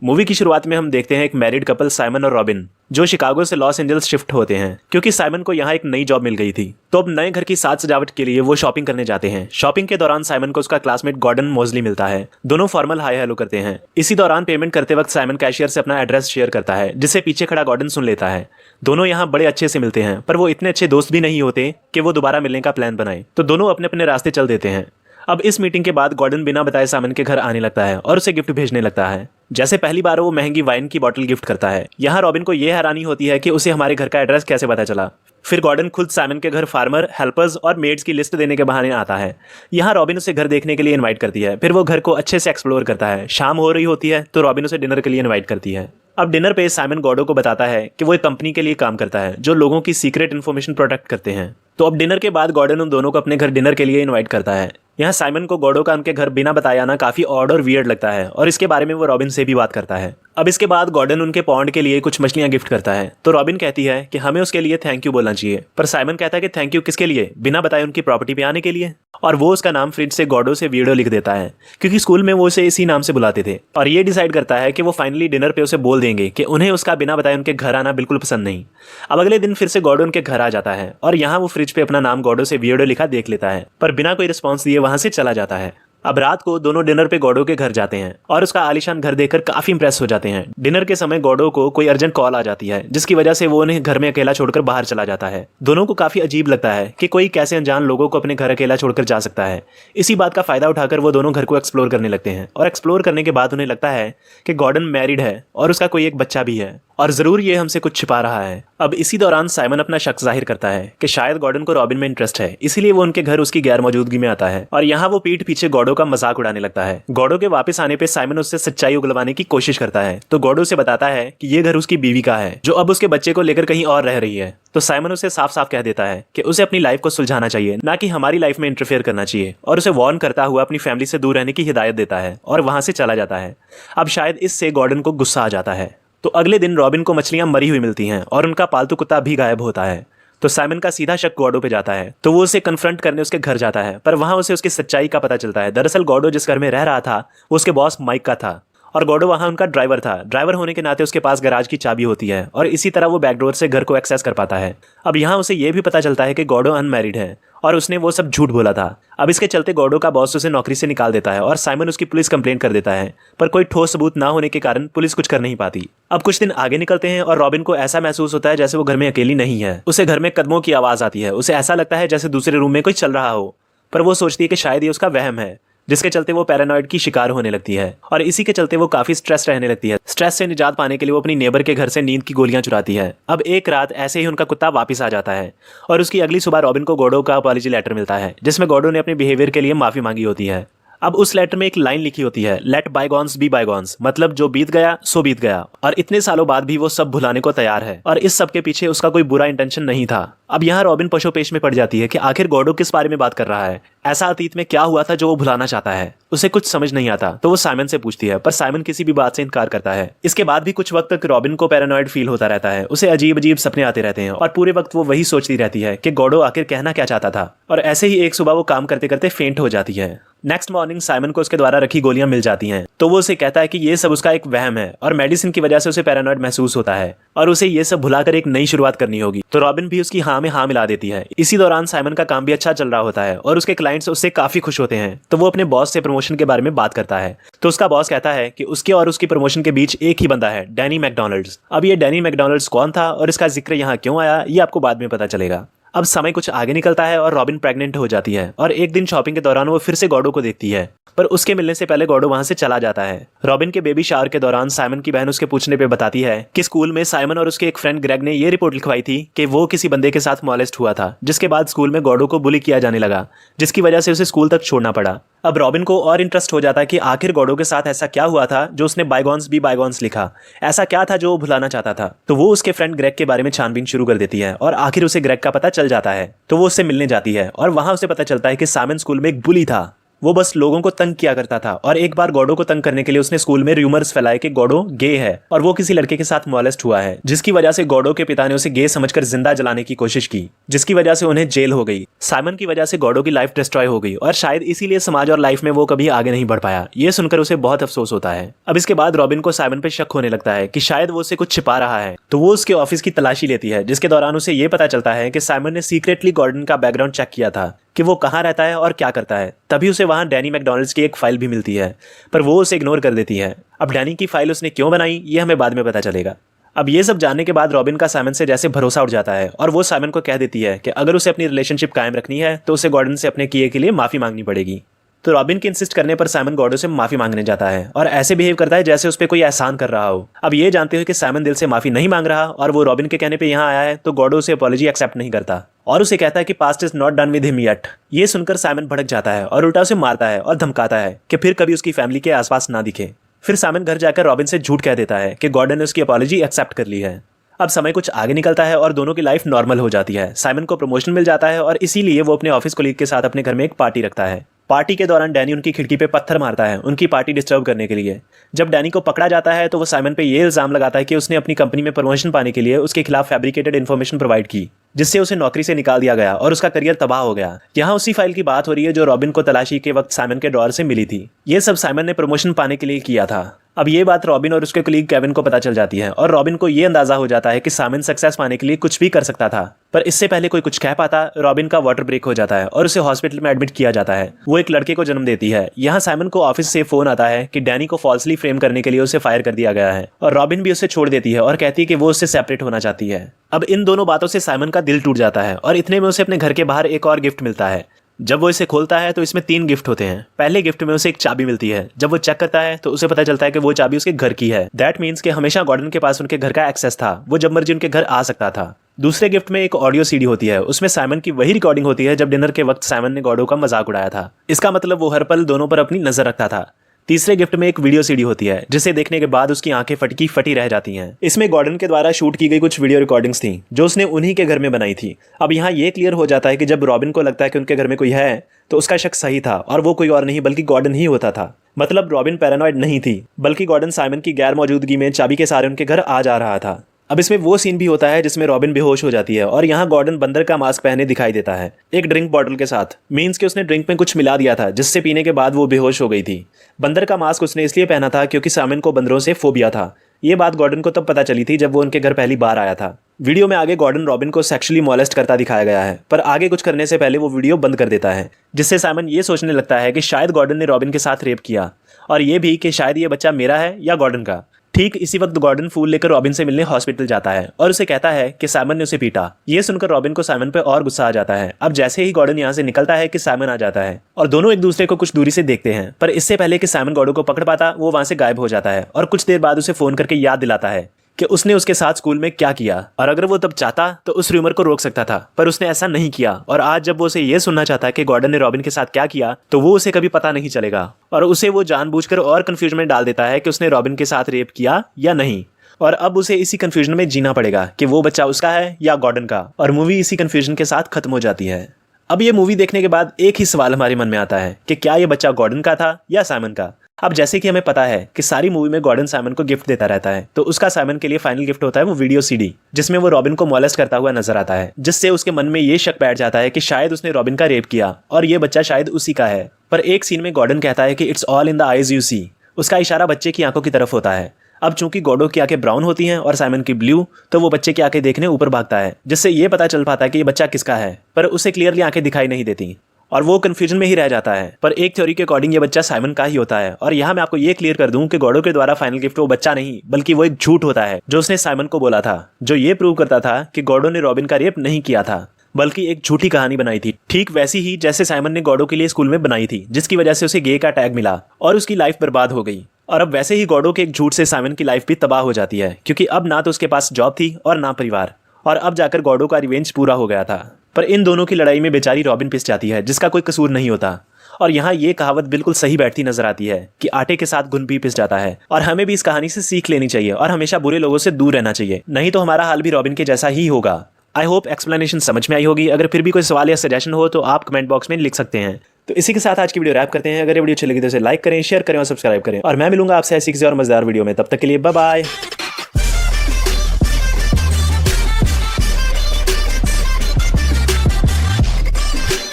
Movie की शुरुआत में हम देखते हैं एक मैरिड कपल साइमन और रॉबिन जो शिकागो से लॉस एंजल्स शिफ्ट होते हैं क्योंकि साइमन को यहाँ एक नई जॉब मिल गई थी। तो अब नए घर की साज सजावट के लिए वो शॉपिंग करने जाते हैं। शॉपिंग के दौरान साइमन को उसका क्लासमेट गॉर्डन मोजली मिलता है। दोनों फॉर्मल हाय हेलो करते हैं। इसी दौरान पेमेंट करते वक्त साइमन कैशियर से अपना एड्रेस शेयर करता है जिसे पीछे खड़ा गॉर्डन सुन लेता है। दोनों यहाँ बड़े अच्छे से मिलते हैं पर वो इतने अच्छे दोस्त भी नहीं होते कि वो दोबारा मिलने का प्लान बनाए, तो दोनों अपने अपने रास्ते चल देते हैं। अब इस मीटिंग के बाद गॉर्डन बिना बताए साइमन के घर आने लगता है और उसे गिफ्ट भेजने लगता है। जैसे पहली बार वो महंगी वाइन की बोतल गिफ्ट करता है। यहाँ रॉबिन को यह हैरानी होती है कि उसे हमारे घर का एड्रेस कैसे पता चला। फिर गॉर्डन खुद साइमन के घर फार्मर, हेल्पर्स और मेड्स की लिस्ट देने के बहाने आता है। यहाँ रॉबिन उसे घर देखने के लिए इनवाइट करती है। फिर वो घर को अच्छे से एक्सप्लोर करता है। शाम हो रही होती है तो रॉबिन उसे डिनर के लिए इनवाइट करती है। अब डिनर पे साइमन गॉर्डो को बताता है कि वो एक कंपनी के लिए काम करता है जो लोगों की सीक्रेट इन्फॉर्मेशन प्रोटेक्ट करते हैं। तो अब डिनर के बाद गॉर्डन उन दोनों को अपने घर डिनर के लिए इनवाइट करता है। यहाँ साइमन को गॉर्डो का उनके घर बिना बताए आना काफी ऑड और वियर्ड लगता है और इसके बारे में वो रॉबिन से भी बात करता है। अब इसके बाद गॉर्डन उनके पॉन्ड के लिए कुछ मछलियां गिफ्ट करता है। तो रॉबिन कहती है कि हमें उसके लिए थैंक यू बोलना चाहिए, पर साइमन कहता है कि थैंक यू किसके लिए, बिना बताए उनकी प्रॉपर्टी पे आने के लिए। और वो उसका नाम फ्रिज से गॉर्डो से वीडियो लिख देता है क्योंकि स्कूल में वो उसे इसी नाम से बुलाते थे। और ये डिसाइड करता है कि वो फाइनली डिनर पे उसे बोल देंगे कि उन्हें उसका बिना बताए उनके घर आना बिल्कुल पसंद नहीं। अब अगले दिन फिर से गॉर्डो उनके घर आ जाता है और यहाँ वो फ्रिज पे अपना नाम गॉर्डो से वीडियो लिखा देख लेता है, पर बिना कोई रिस्पॉन्स दिए वहां से चला जाता है। अब रात को दोनों डिनर पे गॉर्डो के घर जाते हैं और उसका आलीशान घर देखकर काफी इंप्रेस हो जाते हैं। डिनर के समय गॉर्डो को कोई अर्जेंट कॉल आ जाती है जिसकी वजह से वो उन्हें घर में अकेला छोड़कर बाहर चला जाता है। दोनों को काफी अजीब लगता है कि कोई कैसे अनजान लोगों को अपने घर अकेला छोड़कर जा सकता है। इसी बात का फायदा उठाकर वो दोनों घर को एक्सप्लोर करने लगते हैं और एक्सप्लोर करने के बाद उन्हें लगता है कि गॉर्डन मैरिड है और उसका कोई एक बच्चा भी है और जरूर ये हमसे कुछ छिपा रहा है। अब इसी दौरान साइमन अपना शक जाहिर करता है कि शायद गॉर्डन को रॉबिन में इंटरेस्ट है, इसीलिए वो उनके घर उसकी गैर मौजूदगी में आता है और यहाँ वो पीठ पीछे गॉर्डो का मजाक उड़ाने लगता है। गॉर्डो के वापस आने पे साइमन उससे सच्चाई उगलवाने की कोशिश करता है। तो गॉर्डो से बताता है कि ये घर उसकी बीवी का है जो अब उसके बच्चे को लेकर कहीं और रह रही है। तो साइमन उसे साफ साफ कह देता है कि उसे अपनी लाइफ को सुलझाना चाहिए, ना कि हमारी लाइफ में इंटरफेयर करना चाहिए, और उसे वार्न करता हुआ अपनी फैमिली से दूर रहने की हिदायत देता है और वहां से चला जाता है। अब शायद इससे गॉर्डन को गुस्सा आ जाता है। तो अगले दिन रॉबिन को मछलियां मरी हुई मिलती हैं और उनका पालतू कुत्ता भी गायब होता है। तो साइमन का सीधा शक गॉर्डो पे जाता है, तो वो उसे कन्फ्रंट करने उसके घर जाता है, पर वहां उसे उसकी सच्चाई का पता चलता है। दरअसल गॉर्डो जिस घर में रह रहा था वो उसके बॉस माइक का था और गॉर्डो वहां उनका ड्राइवर था। ड्राइवर होने के नाते उसके पास गैराज की चाबी होती है और इसी तरह वो बैकडोर से घर को एक्सेस कर पाता है। अब यहाँ उसे ये भी पता चलता है कि गॉर्डो अनमैरिड है और उसने वो सब झूठ बोला था। अब इसके चलते गॉर्डो का बॉस उसे नौकरी से निकाल देता है और साइमन उसकी पुलिस कंप्लेंट कर देता है, पर कोई ठोस सबूत ना होने के कारण पुलिस कुछ कर नहीं पाती। अब कुछ दिन आगे निकलते हैं और रॉबिन को ऐसा महसूस होता है जैसे वो घर में अकेली नहीं है। उसे घर में कदमों की आवाज आती है। उसे ऐसा लगता है जैसे दूसरे रूम में कोई चल रहा हो, पर वो सोचती है कि शायद ये उसका वहम है, जिसके चलते वो पैरानॉइड की शिकार होने लगती है और इसी के चलते वो काफी स्ट्रेस रहने लगती है। स्ट्रेस से निजात पाने के लिए वो अपनी नेबर के घर से नींद की गोलियां चुराती है। अब एक रात ऐसे ही उनका कुत्ता वापस आ जाता है और उसकी अगली सुबह रॉबिन को गॉर्डो का अपॉलजी लेटर मिलता है जिसमें गॉर्डो ने अपने बिहेवियर के लिए माफी मांगी होती है। अब उस लेटर में एक लाइन लिखी होती है, लेट बायगॉन्स बी बायगॉन्स, मतलब जो बीत गया सो बीत गया। और इतने सालों बाद भी वो सब भुलाने को तैयार है और इस सब के पीछे उसका कोई बुरा इंटेंशन नहीं था। अब यहाँ रॉबिन पशोपेश में पड़ जाती है कि आखिर गॉर्डो किस बारे में बात कर रहा है। ऐसा अतीत में क्या हुआ था जो वो भुलाना चाहता है, उसे कुछ समझ नहीं आता। तो वो साइमन से पूछती है, पर साइमन किसी भी बात से इनकार करता है। इसके बाद भी कुछ वक्त तक रॉबिन को पैरानॉइड फील होता रहता है। उसे अजीब अजीब सपने आते रहते हैं और पूरे वक्त वो वही सोचती रहती है कि गॉर्डो आखिर कहना क्या चाहता था। और ऐसे ही एक सुबह वो काम करते करते फेंट हो जाती है। नेक्स्ट मॉर्निंग साइमन को उसके द्वारा रखी गोलियां मिल जाती हैं, तो वो उसे कहता है कि ये सब उसका एक वहम है और मेडिसिन की वजह से उसे पैरानॉइड महसूस होता है और उसे ये सब भुलाकर एक नई शुरुआत करनी होगी। तो रॉबिन भी उसकी हाँ में हाँ मिला देती है। इसी दौरान साइमन का काम भी अच्छा चल रहा होता है और उसके क्लाइंट्स उससे काफी खुश होते हैं। तो वो अपने बॉस से प्रमोशन के बारे में बात करता है। तो उसका बॉस कहता है कि उसके और उसकी प्रमोशन के बीच एक ही बंदा है, डैनी मैकडॉनल्ड्स। अब ये डैनी मैकडॉनल्ड्स कौन था और इसका जिक्र यहाँ क्यों आया, ये आपको बाद में पता चलेगा। अब समय कुछ आगे निकलता है और रॉबिन प्रेग्नेंट हो जाती है और एक दिन शॉपिंग के दौरान वो फिर से गॉर्डो को देखती है, पर उसके मिलने से पहले गॉर्डो वहां से चला जाता है। रॉबिन के बेबी शावर के दौरान साइमन की बहन उसके पूछने पे बताती है कि स्कूल में साइमन और उसके एक फ्रेंड ग्रेग ने ये रिपोर्ट लिखवाई थी कि वो किसी बंदे के साथ मॉलेस्ट हुआ था, जिसके बाद स्कूल में गॉर्डो को बुली किया जाने लगा, जिसकी वजह से उसे स्कूल तक छोड़ना पड़ा। अब रॉबिन को और इंटरेस्ट हो जाता है कि आखिर गॉर्डो के साथ ऐसा क्या हुआ था जो उसने बायगॉन्स बी बायगॉन्स लिखा। ऐसा क्या था जो वो भुलाना चाहता था। तो वो उसके फ्रेंड ग्रेग के बारे में छानबीन शुरू कर देती है और आखिर उसे ग्रेग का पता चल जाता है। तो वो उससे मिलने जाती है और वहां उसे पता चलता है कि साइमन स्कूल में एक बुली था। वो बस लोगों को तंग किया करता था और एक बार गॉडो को तंग करने के लिए उसने स्कूल में रूमर्स फैलाए कि गॉडो गे है और वो किसी लड़के के साथ मॉलेस्ट हुआ है, जिसकी वजह से गॉडो के पिता ने उसे गे समझकर जिंदा जलाने की कोशिश की, जिसकी वजह से उन्हें जेल हो गई। साइमन की वजह से गॉडो की लाइफ डिस्ट्रॉय हो गई और शायद इसीलिए समाज और लाइफ में वो कभी आगे नहीं बढ़ पाया। ये सुनकर उसे बहुत अफसोस होता है। अब इसके बाद रॉबिन को साइमन पे शक होने लगता है कि शायद वो उसे कुछ छिपा रहा है, तो वो उसके ऑफिस की तलाशी लेती है, जिसके दौरान उसे ये पता चलता है कि साइमन ने सीक्रेटली गॉर्डन का बैकग्राउंड चेक किया था कि वो कहाँ रहता है और क्या करता है। तभी उसे वहाँ डैनी मैकडॉनल्ड्स की एक फाइल भी मिलती है, पर वो उसे इग्नोर कर देती है। अब डैनी की फाइल उसने क्यों बनाई ये हमें बाद में पता चलेगा। अब ये सब जानने के बाद रॉबिन का साइमन से जैसे भरोसा उठ जाता है और वो साइमन को कह देती है कि अगर उसे अपनी रिलेशनशिप कायम रखनी है तो उसे गॉर्डन से अपने किए के लिए माफी मांगनी पड़ेगी। तो रॉबिन के इंसिस्ट करने पर साइमन गॉडो से माफी मांगने जाता है और ऐसे बिहेव करता है जैसे उस पर कोई एहसान कर रहा हो। अब ये जानते हुए कि साइमन दिल से माफी नहीं मांग रहा और वो रॉबिन के कहने पे यहाँ आया है, तो गॉडो उसे अपॉलॉजी एक्सेप्ट नहीं करता और उसे कहता है कि past is not done with him yet. ये सुनकर साइमन भड़क जाता है और उल्टा उसे मारता है और धमकाता है कि फिर कभी उसकी फैमिली के आसपास ना दिखे। फिर साइमन घर जाकर रॉबिन से झूठ कह देता है कि गॉर्डन ने उसकी अपॉलॉजी एक्सेप्ट कर ली है। अब समय कुछ आगे निकलता है और दोनों की लाइफ नॉर्मल हो जाती है। साइमन को प्रमोशन मिल जाता है और इसीलिए वो अपने ऑफिस कोलीग के साथ अपने घर में एक पार्टी रखता है। पार्टी के दौरान डैनी उनकी खिड़की पे पत्थर मारता है उनकी पार्टी डिस्टर्ब करने के लिए। जब डैनी को पकड़ा जाता है तो वो साइमन पे ये इल्जाम लगाता है कि उसने अपनी कंपनी में प्रमोशन पाने के लिए उसके खिलाफ फैब्रिकेटेड इन्फॉर्मेशन प्रोवाइड की, जिससे उसे नौकरी से निकाल दिया गया और उसका करियर तबाह हो गया। यहाँ उसी फाइल की बात हो रही है जो रॉबिन को तलाशी के वक्त साइमन के ड्रॉअर से मिली थी। ये सब साइमन ने प्रमोशन पाने के लिए किया था। अब ये बात रॉबिन और उसके कलीग केविन को पता चल जाती है और रॉबिन को ये अंदाजा हो जाता है कि साइमन सक्सेस पाने के लिए कुछ भी कर सकता था, पर इससे पहले कोई कुछ कह पाता रॉबिन का वाटर ब्रेक हो जाता है और उसे हॉस्पिटल में एडमिट किया जाता है। वो एक लड़के को जन्म देती है। यहाँ साइमन को ऑफिस से फोन आता है कि डैनी को फॉल्सली फ्रेम करने के लिए उसे फायर कर दिया गया है और रॉबिन भी उसे छोड़ देती है और कहती है कि वो उससे सेपरेट होना चाहती है। अब इन दोनों बातों से साइमन का दिल टूट जाता है और इतने में उसे अपने घर के बाहर एक और गिफ्ट मिलता है। जब वो इसे खोलता है तो इसमें 3 गिफ्ट होते हैं। पहले गिफ्ट में उसे एक चाबी मिलती है। जब वो चेक करता है तो उसे पता चलता है कि वो चाबी उसके घर की है। दैट मीन्स कि हमेशा गॉर्डन के पास उनके घर का एक्सेस था, वो जब मर्जी उनके घर आ सकता था। दूसरे गिफ्ट में एक ऑडियो सीडी होती है। उसमें साइमन की वही रिकॉर्डिंग होती है जब डिनर के वक्त साइमन ने गॉडो का मजाक उड़ाया था। इसका मतलब वो हर पल दोनों पर अपनी नजर रखता था। तीसरे गिफ्ट में एक वीडियो सीडी होती है जिसे देखने के बाद उसकी आंखें फटकी फटी रह जाती हैं। इसमें गॉर्डन के द्वारा शूट की गई कुछ वीडियो रिकॉर्डिंग्स थी जो उसने उन्हीं के घर में बनाई थी। अब यहाँ ये क्लियर हो जाता है कि जब रॉबिन को लगता है कि उनके घर में कोई है तो उसका शक सही था और वो कोई और नहीं बल्कि गॉर्डन ही होता था। मतलब रॉबिन पैरानॉइड नहीं थी बल्कि गॉर्डन साइमन की गैर मौजूदगी में चाबी के सहारे उनके घर आ जा रहा था। अब इसमें वो सीन भी होता है जिसमें रॉबिन बेहोश हो जाती है और यहाँ गॉर्डन बंदर का मास्क पहने दिखाई देता है एक ड्रिंक बॉटल के साथ। मीन्स कि उसने ड्रिंक में कुछ मिला दिया था जिससे पीने के बाद वो बेहोश हो गई थी। बंदर का मास्क उसने इसलिए पहना था क्योंकि साइमन को बंदरों से फोबिया था। ये बात गॉर्डन को तब पता चली थी जब वो उनके घर पहली बार आया था। वीडियो में आगे गॉर्डन रॉबिन को सेक्सुअली मॉलेस्ट करता दिखाया गया है, पर आगे कुछ करने से पहले वो वीडियो बंद कर देता है, जिससे साइमन ये सोचने लगता है कि शायद गॉर्डन ने रॉबिन के साथ रेप किया और ये भी कि शायद ये बच्चा मेरा है या गॉर्डन का। ठीक इसी वक्त गॉर्डन फूल लेकर रॉबिन से मिलने हॉस्पिटल जाता है और उसे कहता है कि साइमन ने उसे पीटा। ये सुनकर रॉबिन को साइमन पे और गुस्सा आ जाता है। अब जैसे ही गॉर्डन यहाँ से निकलता है कि साइमन आ जाता है और दोनों एक दूसरे को कुछ दूरी से देखते हैं, पर इससे पहले कि साइमन गॉर्डन को पकड़ पाता वो वहां से गायब हो जाता है और कुछ देर बाद उसे फोन करके याद दिलाता है कि उसने उसके साथ स्कूल में क्या किया और अगर वो तब चाहता तो उस रूमर को रोक सकता था, पर उसने ऐसा नहीं किया। और आज जब वो उसे ये सुनना चाहता है कि गॉर्डन ने रॉबिन के साथ क्या किया तो वो उसे कभी पता नहीं चलेगा और उसे वो जानबूझकर और कंफ्यूजन में डाल देता है कि उसने रॉबिन के साथ रेप किया या नहीं। और अब उसे इसी कंफ्यूजन में जीना पड़ेगा कि वो बच्चा उसका है या गॉर्डन का, और मूवी इसी कंफ्यूजन के साथ खत्म हो जाती है। अब ये मूवी देखने के बाद एक ही सवाल हमारे मन में आता है कि क्या ये बच्चा गॉर्डन का था या साइमन का। अब जैसे कि हमें पता है कि सारी मूवी में गॉर्डन साइमन को गिफ्ट देता रहता है, तो उसका साइमन के लिए फाइनल गिफ्ट होता है वो वीडियो सीडी जिसमें वो रॉबिन को मॉलेस्ट करता हुआ नजर आता है, जिससे उसके मन में ये शक बैठ जाता है कि शायद उसने रॉबिन का रेप किया और ये बच्चा शायद उसी का है। पर एक सीन में गॉर्डन कहता है कि it's all in the eyes you see. उसका इशारा बच्चे की आंखों की तरफ होता है। अब चूंकि गॉडो की आंखें ब्राउन होती हैं और साइमन की ब्लू, तो वो बच्चे की आंखें देखने ऊपर भागता है, जिससे ये पता चल पाता है कि ये बच्चा किसका है, पर उसे क्लियरली आंखें दिखाई नहीं देती और वो कंफ्यूजन में ही रह जाता है। पर एक थ्योरी के अकॉर्डिंग ये बच्चा साइमन का ही होता है। और यहाँ मैं आपको ये क्लियर कर दूं कि गॉडो के द्वारा फाइनल गिफ्ट वो बच्चा नहीं बल्कि वो एक झूठ होता है जो उसने साइमन को बोला था, जो ये प्रूव करता था कि गॉडो ने रॉबिन का रेप नहीं किया था बल्कि एक झूठी कहानी बनाई थी, ठीक वैसी ही जैसे साइमन ने गॉडो के लिए स्कूल में बनाई थी, जिसकी वजह से उसे गे का टैग मिला और उसकी लाइफ बर्बाद हो गई। और अब वैसे ही गॉडो के एक झूठ से साइमन की लाइफ भी तबाह हो जाती है, क्योंकि अब ना तो उसके पास जॉब थी और ना परिवार, और अब जाकर गॉडो का रिवेंज पूरा हो गया था। पर इन दोनों की लड़ाई में बेचारी रॉबिन पिस जाती है, जिसका कोई कसूर नहीं होता। और यहाँ ये कहावत बिल्कुल सही बैठती नजर आती है कि आटे के साथ घुन भी पिस जाता है, और हमें भी इस कहानी से सीख लेनी चाहिए और हमेशा बुरे लोगों से दूर रहना चाहिए, नहीं तो हमारा हाल भी रॉबिन के जैसा ही होगा। आई होप एक्सप्लेनेशन समझ में आई होगी। अगर फिर भी कोई सवाल या सजेशन हो तो आप कमेंट बॉक्स में लिख सकते हैं। तो इसी के साथ आज की वीडियो रैप करते हैं। अगर ये वीडियो अच्छी लगी तो इसे लाइक करें, शेयर करें और सब्सक्राइब करें, और मैं मिलूंगा आपसे ऐसी किसी और मजेदार वीडियो में। तब तक के लिए बाय बाय।